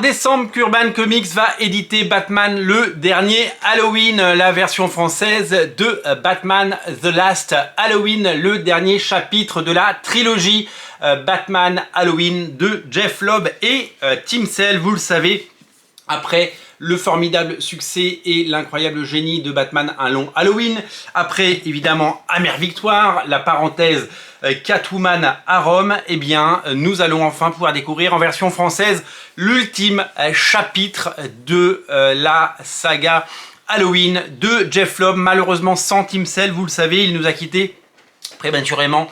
décembre qu'Urban Comics va éditer Batman le dernier Halloween, la version française de Batman The Last Halloween, le dernier chapitre de la trilogie Batman Halloween de Jeph Loeb et Tim Sale. Vous le savez, après le formidable succès et l'incroyable génie de Batman Un Long Halloween, après évidemment Amère Victoire, la parenthèse Catwoman à Rome, eh bien nous allons enfin pouvoir découvrir en version française l'ultime chapitre de la saga Halloween de Jeph Loeb, malheureusement sans Tim Sale. Vous le savez, il nous a quittés prématurément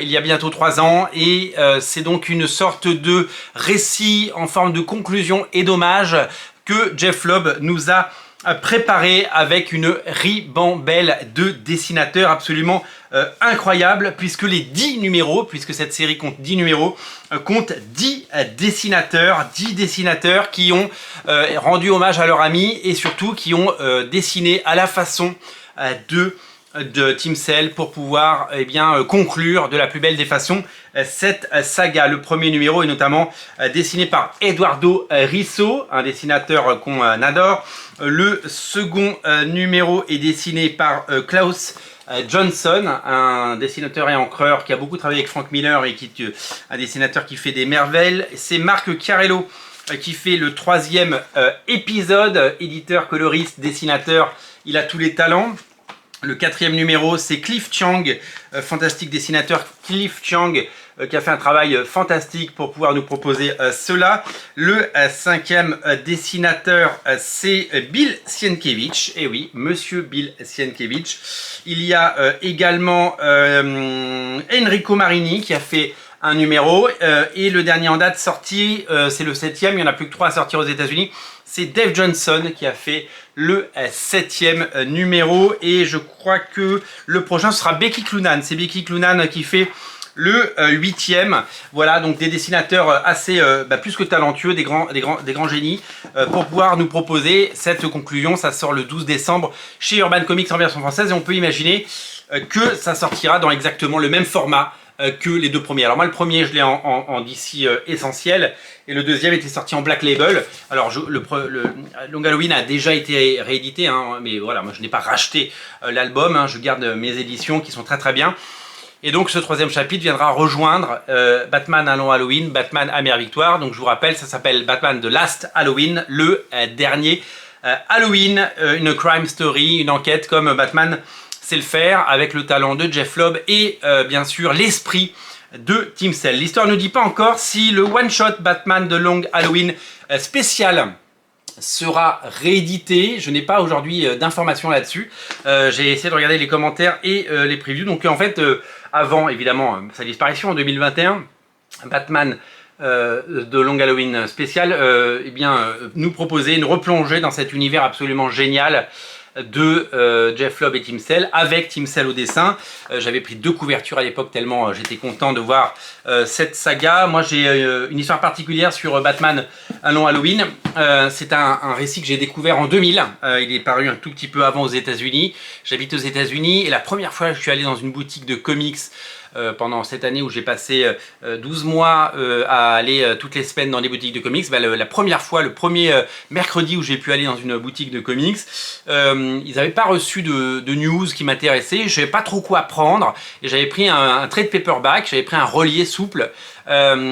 il y a bientôt 3 ans, et c'est donc une sorte de récit en forme de conclusion et d'hommage que Jeph Loeb nous a préparé avec une ribambelle de dessinateurs absolument incroyable, puisque les 10 numéros, puisque cette série compte 10 numéros, compte 10 dessinateurs qui ont rendu hommage à leur ami et surtout qui ont dessiné à la façon de Tim Sale pour pouvoir conclure de la plus belle des façons cette saga. Le premier numéro est notamment dessiné par Eduardo Risso, un dessinateur qu'on adore. Le second numéro est dessiné par Klaus Johnson, un dessinateur et encreur qui a beaucoup travaillé avec Frank Miller et qui est un dessinateur qui fait des merveilles. C'est Marc Chiarello qui fait le 3e épisode, éditeur, coloriste, dessinateur, il a tous les talents. Le 4e numéro, c'est Cliff Chiang, fantastique dessinateur Cliff Chiang, qui a fait un travail fantastique pour pouvoir nous proposer cela. Le 5e dessinateur, c'est Bill Sienkiewicz. Et oui, monsieur Bill Sienkiewicz. Il y a également Enrico Marini qui a fait un numéro. Et le dernier en date sorti, c'est le 7e, il n'y en a plus que 3 à sortir aux États-Unis. C'est Dave Johnson qui a fait le 7e numéro, et je crois que le prochain sera Becky Cloonan. C'est Becky Cloonan qui fait le 8e. Voilà, donc des dessinateurs assez plus que talentueux, des grands génies, pour pouvoir nous proposer cette conclusion. Ça sort le 12 décembre chez Urban Comics en version française, et on peut imaginer que ça sortira dans exactement le même format que les 2 premiers. Alors moi, le premier, je l'ai en DC essentiel, et le deuxième était sorti en Black Label. Alors le Long Halloween a déjà été réédité, hein, mais voilà, moi je n'ai pas racheté l'album, hein, je garde mes éditions qui sont très bien. Et donc ce 3e chapitre viendra rejoindre Batman Un Long Halloween, Batman Amère Victoire. Donc je vous rappelle, ça s'appelle Batman The Last Halloween, le dernier Halloween, une crime story, une enquête comme Batman sait le faire, avec le talent de Jeph Loeb et bien sûr l'esprit de Tim Sale. L'histoire ne nous dit pas encore si le one-shot Batman de Long Halloween spécial sera réédité. Je n'ai pas aujourd'hui d'informations là-dessus. J'ai essayé de regarder les commentaires et les previews. Donc en fait, avant évidemment sa disparition en 2021, Batman de Long Halloween spécial nous proposait une replongée dans cet univers absolument génial de Jeph Loeb et Tim Sale, avec Tim Sale au dessin. J'avais pris 2 couvertures à l'époque tellement j'étais content de voir cette saga. Moi j'ai une histoire particulière sur Batman Un Long Halloween. C'est un récit que j'ai découvert en 2000. Il est paru un tout petit peu avant aux États-Unis. J'habite aux États-Unis, et la première fois que je suis allé dans une boutique de comics pendant cette année où j'ai passé 12 mois à aller toutes les semaines dans des boutiques de comics, la première fois, le premier mercredi où j'ai pu aller dans une boutique de comics, ils n'avaient pas reçu de news qui m'intéressait, je ne savais pas trop quoi prendre, et j'avais pris un trade paperback, j'avais pris un relié souple de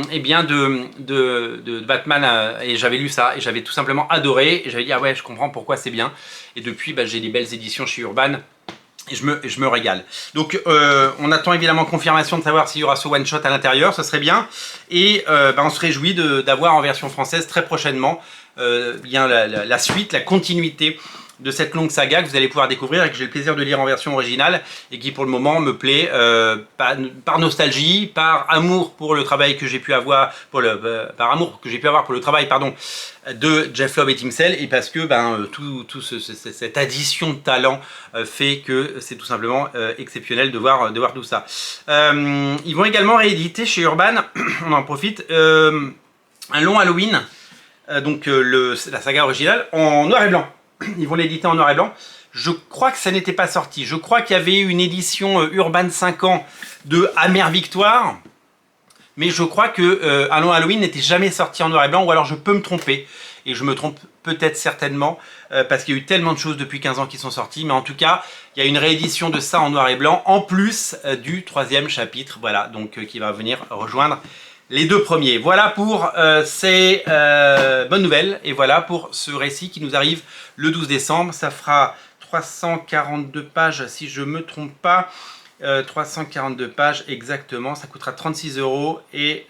Batman, et j'avais lu ça, et j'avais tout simplement adoré, et j'avais dit ah ouais, je comprends pourquoi c'est bien. Et depuis j'ai des belles éditions chez Urban, et je me régale. Donc on attend évidemment confirmation de savoir s'il y aura ce one shot à l'intérieur, ce serait bien. Et on se réjouit d'avoir en version française très prochainement la suite, la continuité de cette longue saga que vous allez pouvoir découvrir et que j'ai le plaisir de lire en version originale, et qui pour le moment me plaît par nostalgie, par amour pour le travail que j'ai pu avoir, par amour que j'ai pu avoir pour le travail de Jeph Loeb et Tim Sale, et parce que cette addition de talent fait que c'est tout simplement exceptionnel de voir tout ça. Ils vont également rééditer chez Urban, on en profite, Un Long Halloween, la saga originale en noir et blanc. Ils vont l'éditer en noir et blanc. Je crois que ça n'était pas sorti. Je crois qu'il y avait eu une édition Urban 5 ans de Amère Victoire. mais je crois que Allo Halloween n'était jamais sorti en noir et blanc, ou alors je peux me tromper, et je me trompe peut-être certainement, parce qu'il y a eu tellement de choses depuis 15 ans qui sont sorties, mais en tout cas, il y a une réédition de ça en noir et blanc, en plus du 3e chapitre, voilà, donc qui va venir rejoindre les 2 premiers. Voilà pour ces bonnes nouvelles, et voilà pour ce récit qui nous arrive le 12 décembre, ça fera 342 pages si je me trompe pas. 342 pages exactement, ça coûtera 36 € et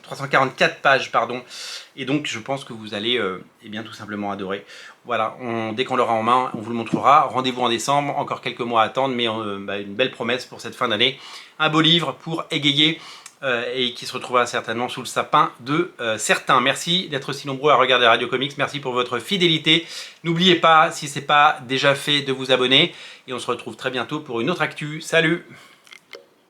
344 pages pardon, et donc je pense que vous allez eh bien tout simplement adorer. Voilà, dès qu'on l'aura en main, on vous le montrera. Rendez-vous en décembre, encore quelques mois à attendre, mais une belle promesse pour cette fin d'année. Un beau livre pour égayer et qui se retrouvera certainement sous le sapin de certains. Merci d'être si nombreux à regarder Radio Comics, merci pour votre fidélité. N'oubliez pas, si ce n'est pas déjà fait, de vous abonner. Et on se retrouve très bientôt pour une autre actu. Salut!